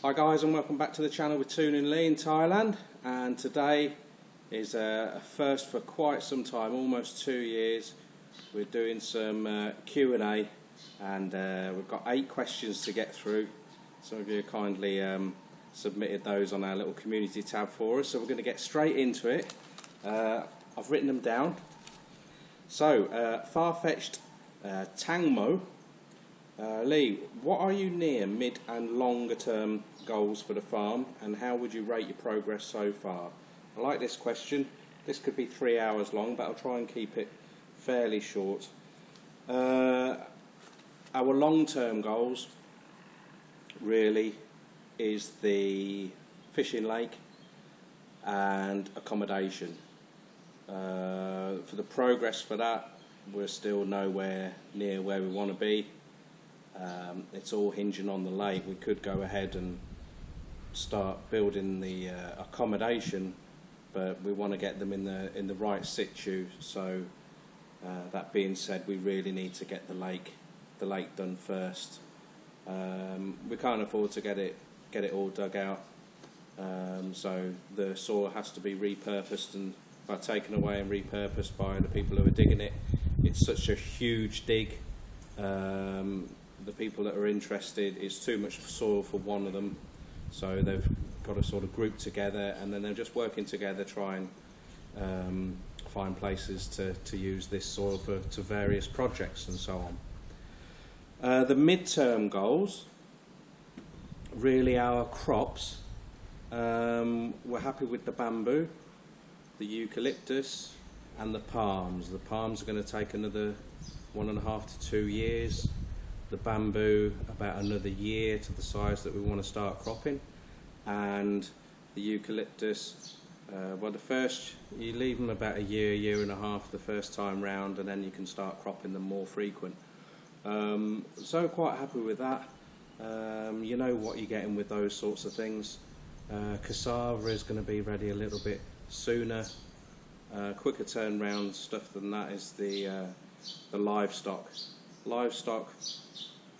Hi guys, and welcome back to the channel with Toon and Leigh in Thailand. And today is a first for quite some time, almost 2 years. We're doing some Q&A, and we've got 8 questions to get through. Some of you kindly submitted those on our little community tab for us, so we're going to get straight into it. I've written them down. So, FARFETCHED TANGMO. Leigh, what are you near mid and longer term goals for the farm, and how would you rate your progress so far? I like this question. This could be 3 hours long, but I'll try and keep it fairly short. Our long-term goals really is the fishing lake and accommodation. For the progress for that, we're still nowhere near where we want to be. It's all hinging on the lake. We could go ahead and start building the accommodation, but we want to get them in the right situ. So that being said, we really need to get the lake done first. We can't afford to get it all dug out, so the soil has to be repurposed and taken away and repurposed by the people who are digging it. It's such a huge dig. The people that are interested, is too much soil for one of them, so they've got to sort of group together, and then they're just working together, try and find places to use this soil to various projects and so on. The mid-term goals, really our crops. We're happy with the bamboo, the eucalyptus and the palms. The palms are going to take another 1.5 to 2 years. The bamboo about another year to the size that we want to start cropping, and the eucalyptus, well, the first you leave them about a year and a half the first time round, and then you can start cropping them more frequent. So quite happy with that. You know what you're getting with those sorts of things. Cassava is going to be ready a little bit sooner. Quicker turnaround stuff than that is the livestock. Livestock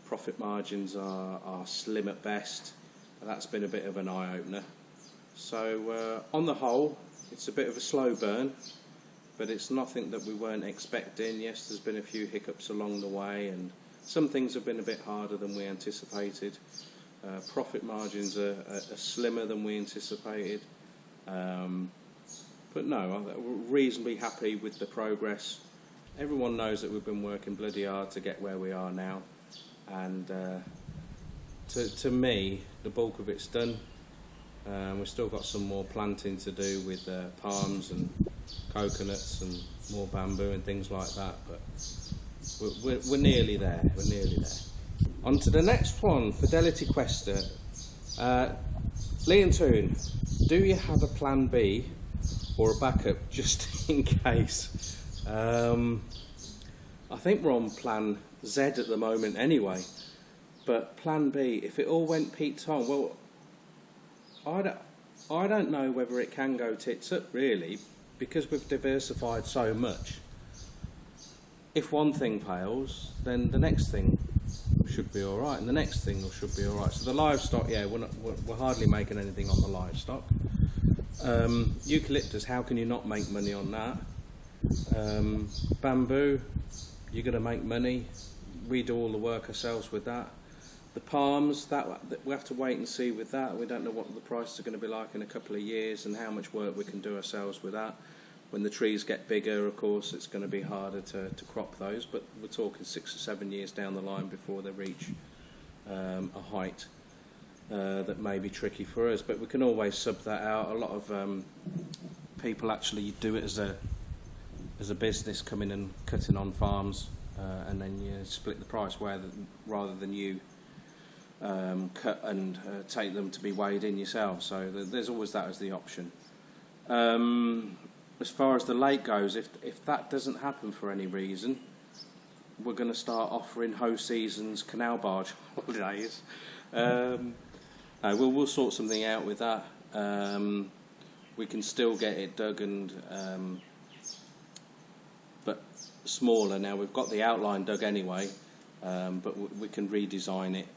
profit margins are slim at best, and that's been a bit of an eye-opener. So on the whole, it's a bit of a slow burn, but it's nothing that we weren't expecting. Yes, there's been a few hiccups along the way, and some things have been a bit harder than we anticipated. Profit margins are slimmer than we anticipated, but no, we're reasonably happy with the progress. Everyone knows that we've been working bloody hard to get where we are now, and to me, the bulk of it's done. We've still got some more planting to do with palms and coconuts and more bamboo and things like that, but we're nearly there. We're nearly there. On to the next one, Fidelity question. Leigh and Toon, do you have a plan B or a backup just in case? I think we're on plan Z at the moment anyway, but plan B, if it all went Pete on, well, I don't know whether it can go tits up really, because we've diversified so much. If one thing fails, then the next thing should be alright, and the next thing should be alright. So the livestock, yeah, we're hardly making anything on the livestock. Eucalyptus, how can you not make money on that? Bamboo, you're going to make money. We do all the work ourselves with that. The palms, that we have to wait and see with that. We don't know what the prices are going to be like in a couple of years, and how much work we can do ourselves with that. When the trees get bigger, of course, it's going to be harder to crop those, but we're talking 6 or 7 years down the line before they reach a height that may be tricky for us, but we can always sub that out. A lot of people actually do it as a business, coming and cutting on farms, and then you split the price rather than you cut and take them to be weighed in yourself. So there's always that as the option. As far as the lake goes, if that doesn't happen for any reason, we're going to start offering Ho Season's canal barge holidays. We'll sort something out with that. We can still get it dug and but smaller. Now we've got the outline dug anyway, but we can redesign it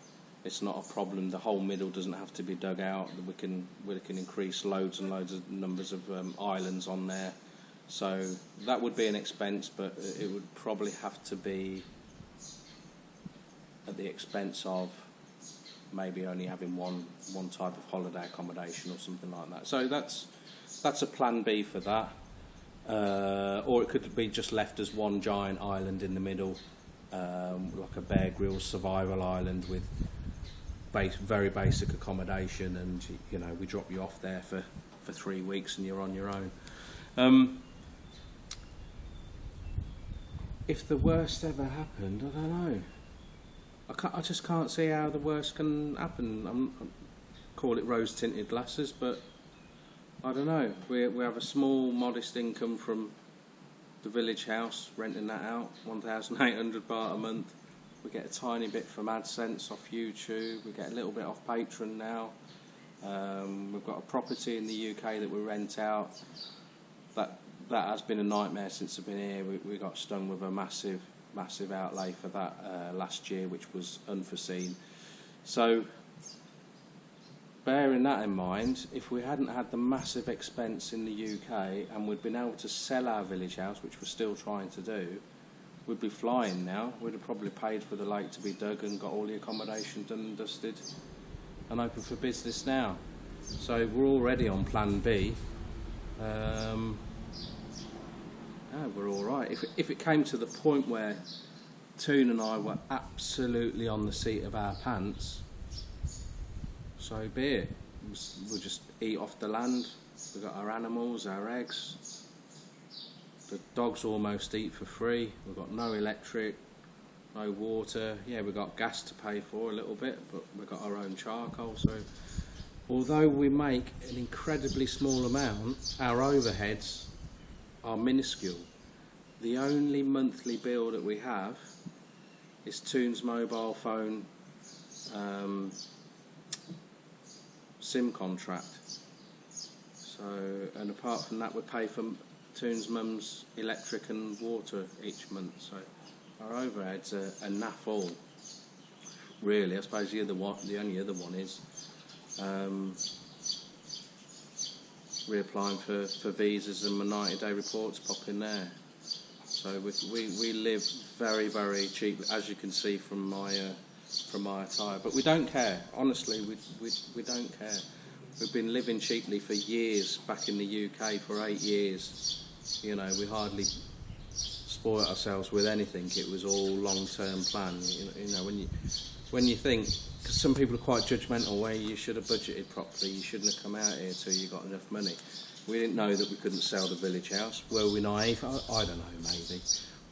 it's not a problem. The whole middle doesn't have to be dug out. We can increase loads and loads of numbers of islands on there. So that would be an expense, but it would probably have to be at the expense of maybe only having one type of holiday accommodation or something like that. So that's a plan B for that. Or it could be just left as one giant island in the middle, like a Bear Grylls survival island with very basic accommodation, and you know, we drop you off there for 3 weeks and you're on your own. If the worst ever happened, I don't know. I just can't see how the worst can happen. I call it rose-tinted glasses, but I don't know. We have a small, modest income from the village house, renting that out, 1,800 baht a month. We get a tiny bit from AdSense off YouTube. We get a little bit off Patreon now. We've got a property in the UK that we rent out. That has been a nightmare since I've been here. We got stung with a massive outlay for that last year, which was unforeseen. So, bearing that in mind, if we hadn't had the massive expense in the UK and we'd been able to sell our village house, which we're still trying to do, we'd be flying now. We'd have probably paid for the lake to be dug and got all the accommodation done and dusted and open for business now. So we're already on plan B. We're all right. If it came to the point where Toon and I were absolutely on the seat of our pants, so be it. We'll just eat off the land. We've got our animals, our eggs. The dogs almost eat for free. We've got no electric, no water. Yeah, we've got gas to pay for a little bit, but we've got our own charcoal. So although we make an incredibly small amount, our overheads are minuscule. The only monthly bill that we have is Toon's mobile phone SIM contract. So, and apart from that, we pay for Toon's mum's electric and water each month. So our overheads are naff all. Really, I suppose the only other one is reapplying for visas, and my 90-day reports pop in there. So we live very cheaply, as you can see from my attire. But we don't care. Honestly, we don't care. We've been living cheaply for years. Back in the UK for 8 years, you know, we hardly spoilt ourselves with anything. It was all long-term plan. You know, when you think, because some people are quite judgmental, where you should have budgeted properly, you shouldn't have come out here till you got enough money. We didn't know that we couldn't sell the village house. Were we naive? I don't know, maybe.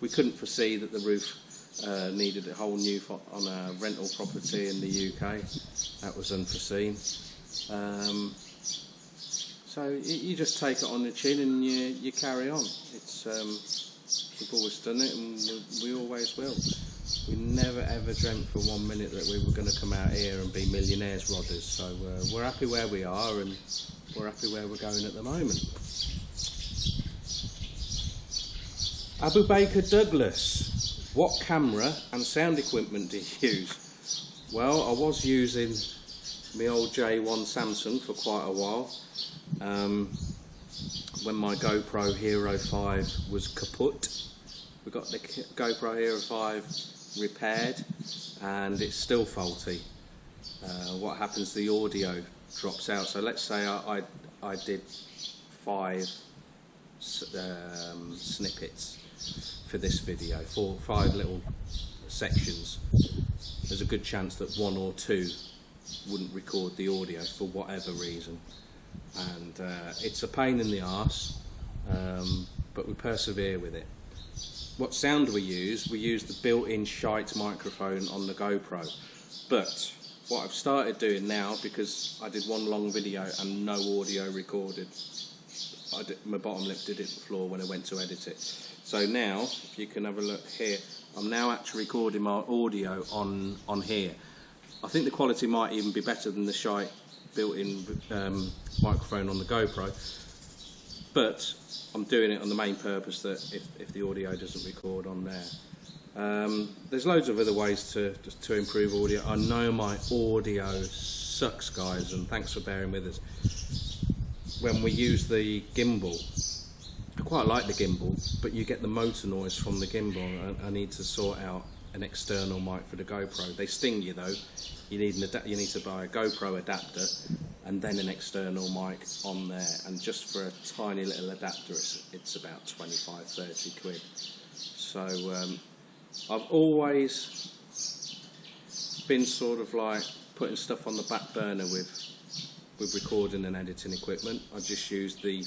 We couldn't foresee that the roof needed a whole new on a rental property in the UK. That was unforeseen. So you just take it on the chin and you carry on. We've always done it, and we always will. We never ever dreamt for 1 minute that we were going to come out here and be millionaires, rodders. So we're happy where we are, and we're happy where we're going at the moment. ABUBAKAR Douglas, what camera and sound equipment do you use? Well, I was using my old J1 Samsung for quite a while. When my GoPro Hero 5 was kaput, we got the GoPro Hero 5 repaired, and it's still faulty. What happens, the audio drops out. So let's say I did 5 snippets for this video, 5 little sections. There's a good chance that 1 or 2 wouldn't record the audio for whatever reason, and it's a pain in the arse, but we persevere with it. What sound do we use? We use the built-in shite microphone on the GoPro. But what I've started doing now, because I did one long video and no audio recorded, my bottom lip did hit the floor when I went to edit it. So now, if you can have a look here, I'm now actually recording my audio on here. I think the quality might even be better than the shite built-in microphone on the GoPro, but I'm doing it on the main purpose that if the audio doesn't record on there, There's loads of other ways to improve audio. I know my audio sucks, guys, and thanks for bearing with us. When we use the gimbal, I quite like the gimbal, but you get the motor noise from the gimbal. I need to sort out an external mic for the GoPro. They sting you though. You need to buy a GoPro adapter and then an external mic on there. And just for a tiny little adapter, it's about 25–30 quid. So I've always been sort of like putting stuff on the back burner with recording and editing equipment. I just use the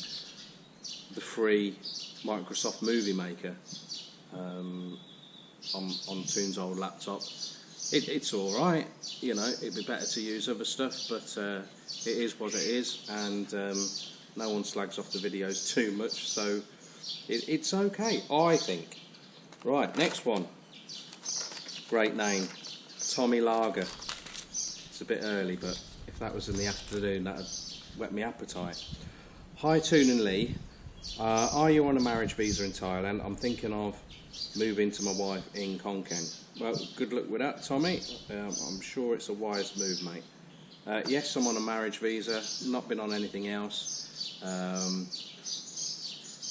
free Microsoft Movie Maker on Toon's old laptop. It's all right, you know. It'd be better to use other stuff, but it is what it is, and no one slags off the videos too much, so it's okay, I think. Right, next one. Great name, Tommy Lager. It's a bit early, but if that was in the afternoon, that'd whet my appetite. Hi Toon and Leigh, are you on a marriage visa in Thailand? I'm thinking of moving to my wife in Khon Kaen. Well, good luck with that, Tommy. I'm sure it's a wise move, mate. Yes, I'm on a marriage visa, not been on anything else.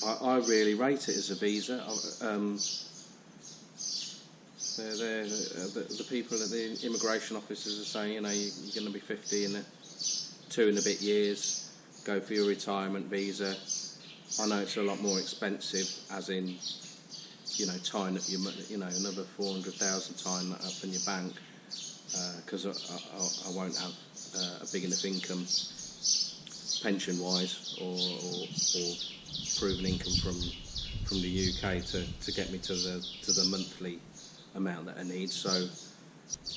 I really rate it as a visa. The people at the immigration offices are saying, you know, you're going to be 50 in 2 and a bit years, go for your retirement visa. I know it's a lot more expensive, as in, you know, tying up your, you know, another 400,000 tying that up in your bank, because I won't have a big enough income pension-wise or proven income from the UK to get me to the monthly amount that I need. So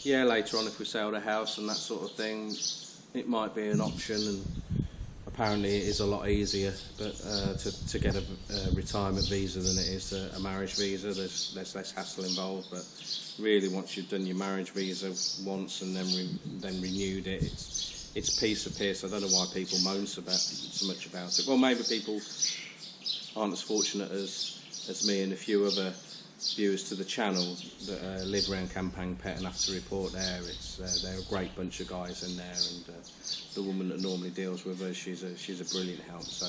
yeah, later on, if we sell the house and that sort of thing, it might be an option, and apparently it is a lot easier to get a retirement visa than it is a marriage visa. There's less hassle involved, but really once you've done your marriage visa once and then renewed it, it's piece of piss. I don't know why people moan so much about it. Well, maybe people aren't as fortunate as me and a few other viewers to the channel that live around Campang Pet and have to report there. They're a great bunch of guys in there, and the woman that normally deals with us, she's a brilliant help. So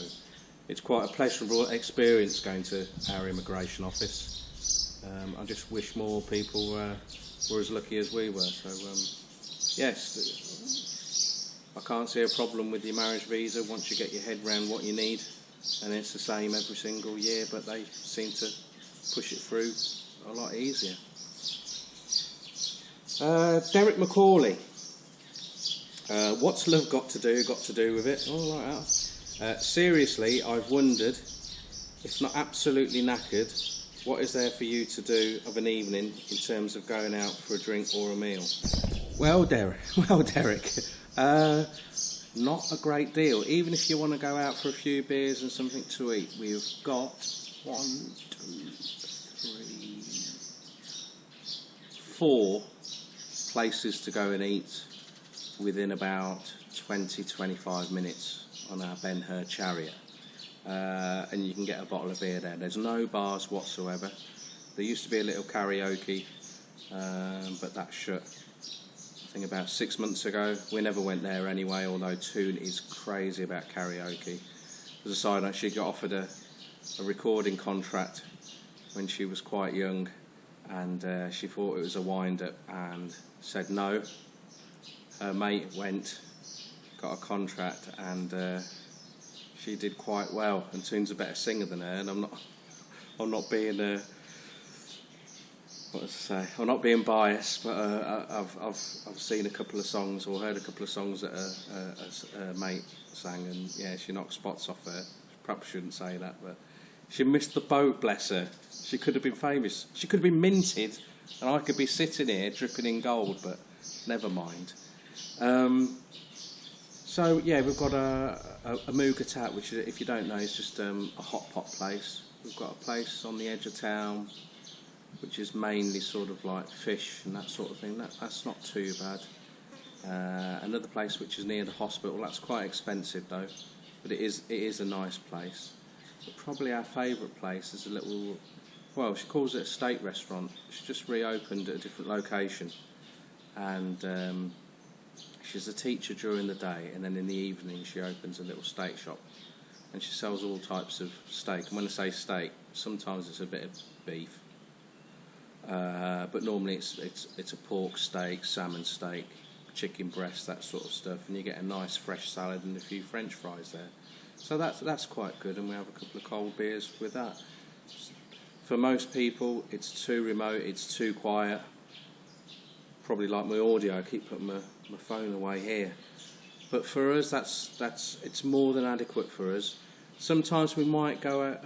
it's quite a pleasurable experience going to our immigration office. I just wish more people were as lucky as we were. So yes, I can't see a problem with your marriage visa once you get your head around what you need, and it's the same every single year, but they seem to push it through a lot easier. Derek McCauley, what's love got to do with it? Oh, like that. Seriously, I've wondered, if not absolutely knackered, what is there for you to do of an evening in terms of going out for a drink or a meal? Well, Derek, not a great deal. Even if you want to go out for a few beers and something to eat, we've got 1, 2, 3, 4 places to go and eat within about 20–25 minutes on our Ben-Hur chariot, and you can get a bottle of beer there. There's no bars whatsoever. There used to be a little karaoke, but that shut, I think, about 6 months ago. We never went there anyway, although Toon is crazy about karaoke. As a side note, she got offered a recording contract when she was quite young, and she thought it was a wind-up and said no. Her mate went, got a contract, and she did quite well, and Toon's a better singer than her, and I'm not being I'm not being biased, but I've seen a couple of songs or heard a couple of songs that a mate sang, and yeah, she knocked spots off her. Perhaps shouldn't say that, but she missed the boat, bless her. She could have been famous. She could have been minted, and I could be sitting here dripping in gold, but never mind. So yeah, we've got a Moogatat, which, if you don't know, is just a hot pot place. We've got a place on the edge of town, which is mainly sort of like fish and that sort of thing. That's not too bad. Another place which is near the hospital. That's quite expensive though, but it is a nice place. But probably our favourite place is a little well, she calls it a steak restaurant. She just reopened at a different location, and she's a teacher during the day, and then in the evening she opens a little steak shop, and she sells all types of steak. And when I say steak, sometimes it's a bit of beef, but normally it's a pork steak, salmon steak, chicken breast, that sort of stuff, and you get a nice fresh salad and a few French fries there. So that's quite good, and we have a couple of cold beers with that. For most people, it's too remote, it's too quiet. Probably like my audio, I keep putting my phone away here. But for us, it's more than adequate for us. Sometimes we might go out,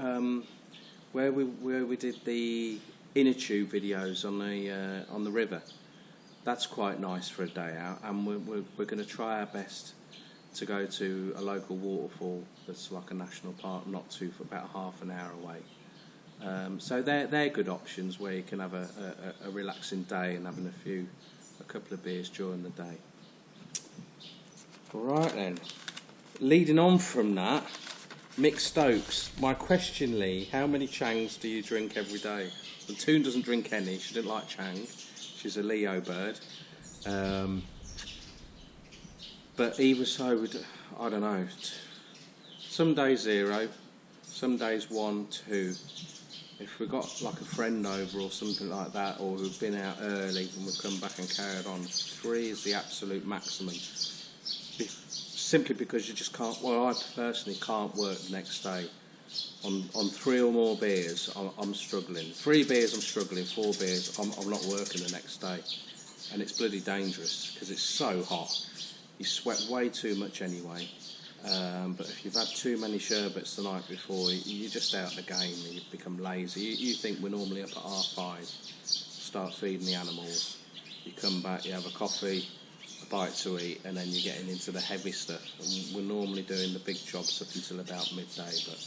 where we did the inner tube videos on the river. That's quite nice for a day out, and we're going to try our best to go to a local waterfall that's like a national park, not too for about half an hour away. So they're good options where you can have a relaxing day and having a couple of beers during the day. Right then, leading on from that, Mick Stokes. My question, Leigh, how many Changs do you drink every day? The Toon doesn't drink any. She didn't like Chang. She's a Leo bird. But either so, I don't know. Some days 0, some days 1, 2. If we've got like a friend over or something like that, or we've been out early and we've come back and carried on, 3 is the absolute maximum. Simply because you just can't, well, I personally can't work the next day. On 3 or more beers, I'm struggling. 3 beers, I'm struggling. 4 beers, I'm not working the next day. And it's bloody dangerous because it's so hot. You sweat way too much anyway. But if you've had too many sherbets the night before, you're just out of the game and you become lazy. You think we're normally up at 5:30, start feeding the animals. You come back, you have a coffee, a bite to eat, and then you're getting into the heavy stuff. And we're normally doing the big jobs up until about midday, but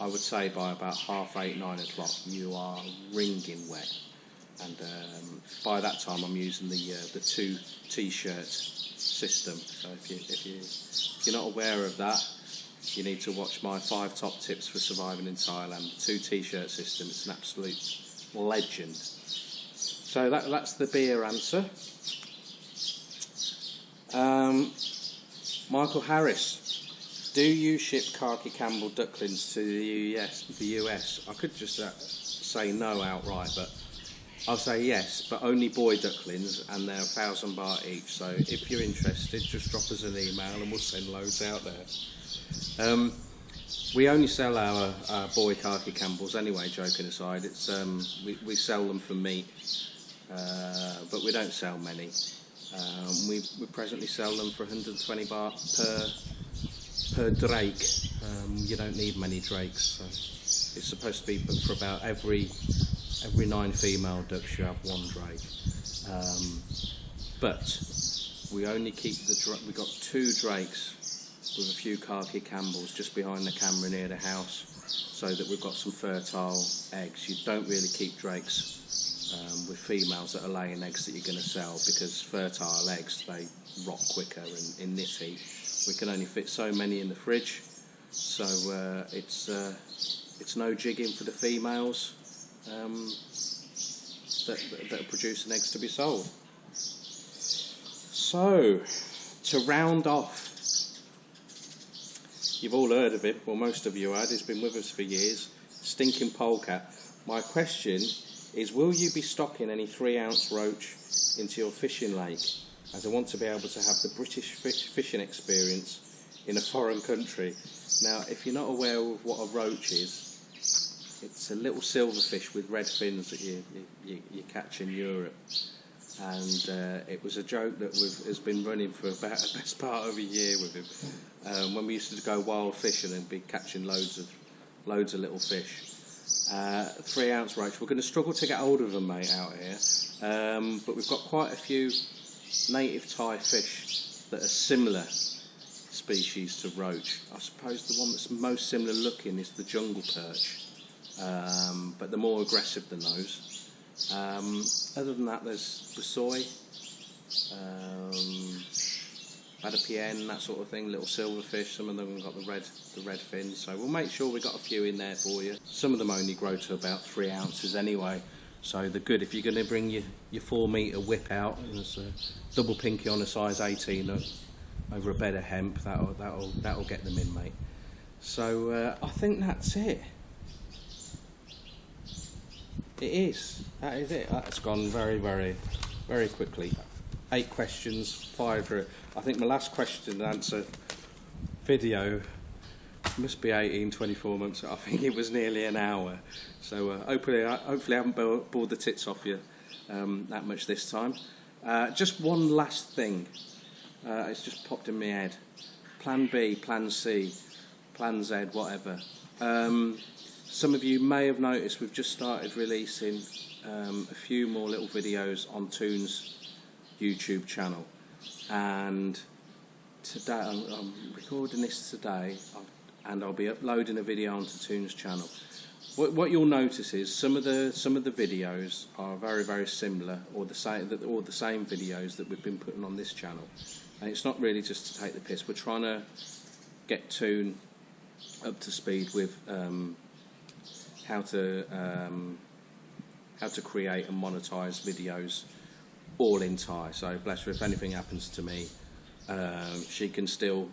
I would say by about 8:30, 9 o'clock, you are wringing wet. And by that time, I'm using the 2 t-shirt system. So if you're not aware of that, you need to watch my 5 top tips for surviving in Thailand. The 2 t-shirt system. It's an absolute legend. So that's the beer answer. Michael Harris, do you ship khaki Campbell ducklings to the US? I could just say no outright, but I'll say yes, but only boy ducklings, and they're 1,000 baht each. So if you're interested, just drop us an email and we'll send loads out there. We only sell our boy khaki Campbells anyway, joking aside. It's we sell them for meat, but we don't sell many. We presently sell them for 120 baht per drake. You don't need many drakes. So it's supposed to be, but for about every 9 female ducks you have 1 drake. But we only keep we got 2 drakes with a few khaki Campbells just behind the camera near the house, so that we've got some fertile eggs. You don't really keep drakes with females that are laying eggs that you're going to sell, because fertile eggs, they rot quicker, and in this heat we can only fit so many in the fridge, so it's no jigging for the females that are producing eggs to be sold. So, to round off, you've all heard of it, well most of you had, he's been with us for years, Stinking Polecat. My question is, will you be stocking any 3-ounce roach into your fishing lake? As I want to be able to have the British fishing experience in a foreign country. Now, if you're not aware of what a roach is, it's a little silverfish with red fins that you catch in Europe. And it was a joke that has been running for about the best part of a year with him. When we used to go wild fishing and be catching loads of little fish. 3-ounce roach. We're going to struggle to get hold of them, mate, out here. But we've got quite a few native Thai fish that are similar species to roach. I suppose the one that's most similar looking is the jungle perch, but they're more aggressive than those. Other than that, there's the soy, Porpeang, that sort of thing, little silverfish. Some of them have got the red fins, so we'll make sure we got a few in there for you. Some of them only grow to about 3 ounces anyway, so they're good if you're going to bring your 4 metre whip out. There's a double pinky on a size 18 over a bed of hemp. That'll get them in, mate. So I think that's it. It is. That is it. That's gone very, very, very quickly. 8 questions, 5. I think my last question and answer video must be 18, 24 months. I think it was nearly an hour. So hopefully I haven't bored the tits off you that much this time. Just one last thing. It's just popped in my head. Plan B, Plan C, Plan Z, whatever. Some of you may have noticed we've just started releasing a few more little videos on Toon's YouTube channel, and today I'm recording this today, and I'll be uploading a video onto Toon's channel. What you'll notice is some of the videos are very, very similar, or the same videos that we've been putting on this channel, and it's not really just to take the piss. We're trying to get Toon up to speed with how to create and monetize videos, all in Thai. So bless her, if anything happens to me, she can still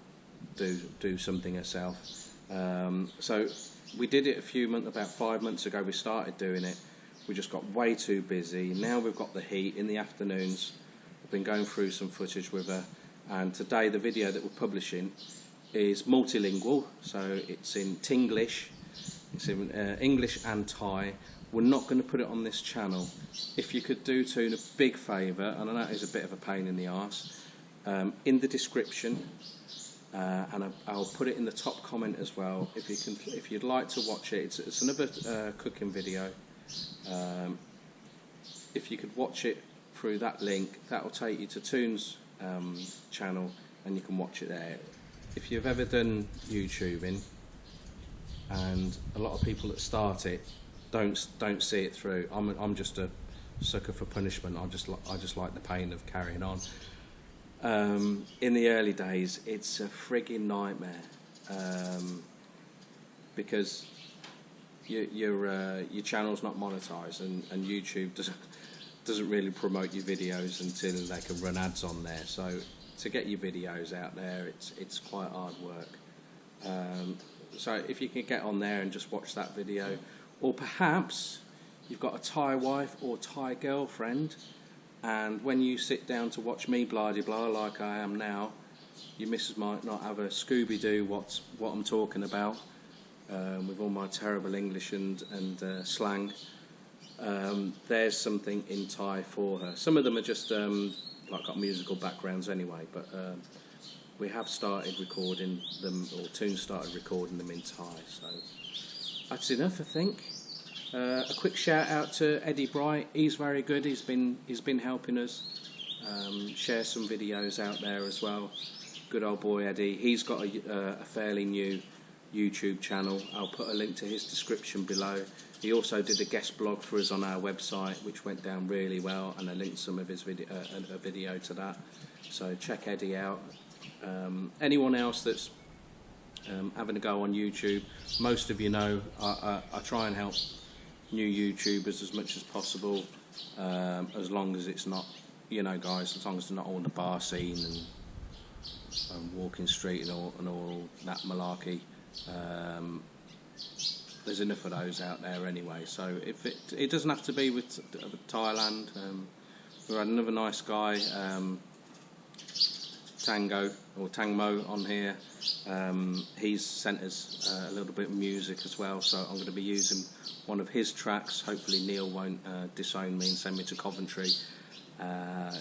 do something herself. So we did it about 5 months ago. We started doing it. We just got way too busy. Now we've got the heat in the afternoons. I've been going through some footage with her, and today the video that we're publishing is multilingual. So it's in Tinglish, it's in English and Thai. We're not going to put it on this channel. If you could do Toon a big favour, and I know it is a bit of a pain in the arse, in the description, and I'll put it in the top comment as well. If you'd like to watch it, it's another cooking video. If you could watch it through that link, that will take you to Toon's channel, and you can watch it there. If you've ever done YouTubing, and a lot of people that start it don't see it through. I'm just a sucker for punishment. I just like the pain of carrying on. In the early days, it's a frigging nightmare, because your channel's not monetized, and YouTube doesn't really promote your videos until they can run ads on there. So to get your videos out there, it's quite hard work. So if you can get on there and just watch that video, or perhaps you've got a Thai wife or Thai girlfriend, and when you sit down to watch me blah-de-blah like I am now, your missus might not have a Scooby-Doo what I'm talking about, with all my terrible English and slang. There's something in Thai for her. Some of them are just like got musical backgrounds anyway, but we have started recording them, or Toon started recording them in Thai, so that's enough, I think. A quick shout out to Eddie Bright. He's very good. He's been helping us share some videos out there as well. Good old boy Eddie. He's got a fairly new YouTube channel. I'll put a link to his description below. He also did a guest blog for us on our website, which went down really well, and I linked some of his a video to that. So check Eddie out. Anyone else that's having a go on YouTube, most of you know I try and help new YouTubers as much as possible, as long as it's not, you know, guys, as long as they're not all in the bar scene and walking street and all that malarkey. There's enough of those out there anyway, so if it doesn't have to be with Thailand. We had another nice guy, TANGMO on here. He's sent us a little bit of music as well, so I'm going to be using one of his tracks. Hopefully Neil won't disown me and send me to Coventry.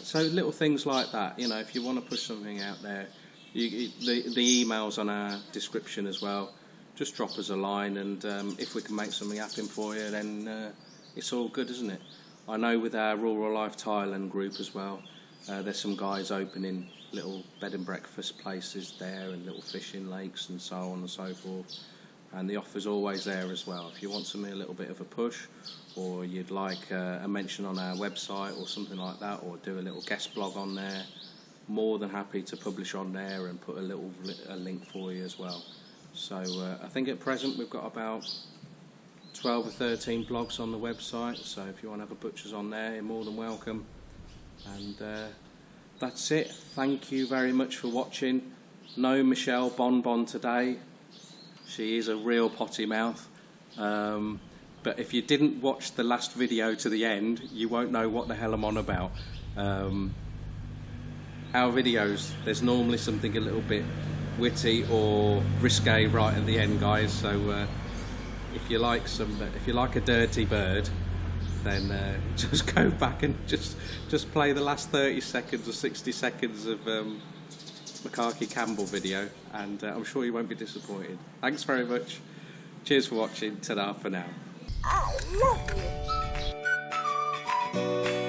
So little things like that, you know, if you want to push something out there, the email's on our description as well. Just drop us a line, and if we can make something happen for you, then it's all good, isn't it? I know with our Rural Life Thailand group as well, there's some guys opening little bed and breakfast places there, and little fishing lakes and so on and so forth, and the offer's always there as well. If you want something a little bit of a push, or you'd like a mention on our website or something like that, or do a little guest blog on there, more than happy to publish on there and put a link for you as well. So I think at present we've got about 12 or 13 blogs on the website, so if you want to have a butcher's on there, you're more than welcome. And that's it. Thank you very much for watching. No Michelle Bonbon today. She is a real potty mouth. But if you didn't watch the last video to the end, you won't know what the hell I'm on about. Our videos, there's normally something a little bit witty or risque right at the end, guys. So if you like a dirty bird, then just go back and just play the last 30 seconds or 60 seconds of Macaque Campbell video, and I'm sure you won't be disappointed. Thanks very much. Cheers for watching. Ta-da for now. I love you.